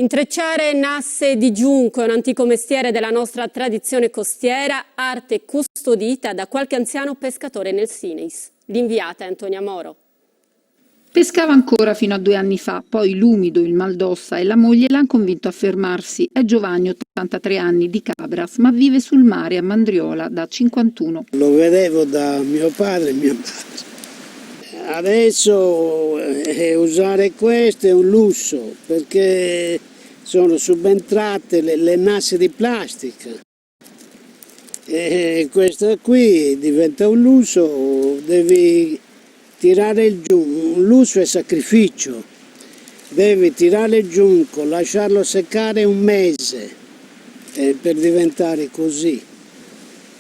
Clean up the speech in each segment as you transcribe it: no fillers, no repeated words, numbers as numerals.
Intrecciare nasse di giunco è un antico mestiere della nostra tradizione costiera, arte custodita da qualche anziano pescatore nel Sineis. L'inviata è Antonia Moro. Pescava ancora fino a 2 anni fa, poi l'umido, il mal d'ossa e la moglie l'hanno convinto a fermarsi. È Giovanni, 83 anni, di Cabras, ma vive sul mare a Mandriola da 51. Lo vedevo da mio padre e mia madre. Adesso usare questo è un lusso perché sono subentrate le nasse di plastica. E questo qui diventa un lusso, devi tirare giù, un lusso è sacrificio, devi tirare il giunco, lasciarlo seccare 1 mese per diventare così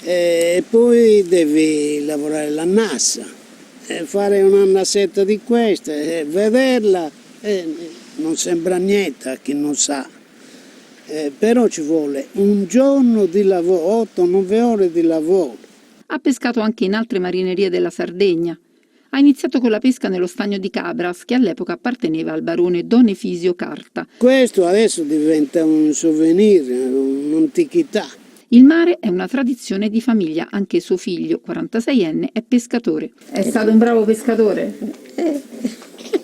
e poi devi lavorare la nassa, fare una nassetta di queste, vederla, non sembra niente a chi non sa, però ci vuole un giorno di lavoro, 8-9 ore di lavoro. Ha pescato anche in altre marinerie della Sardegna. Ha iniziato con la pesca nello stagno di Cabras, che all'epoca apparteneva al barone Don Efisio Carta. Questo adesso diventa un souvenir, un'antichità. Il mare è una tradizione di famiglia, anche suo figlio, 46enne, è pescatore. È stato un bravo pescatore?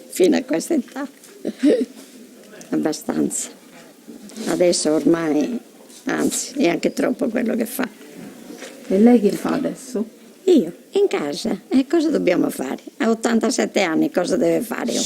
Fino a questa età, abbastanza. Adesso ormai, anzi, è anche troppo quello che fa. E lei che fa adesso? Io, in casa, e cosa dobbiamo fare? A 87 anni cosa deve fare uno?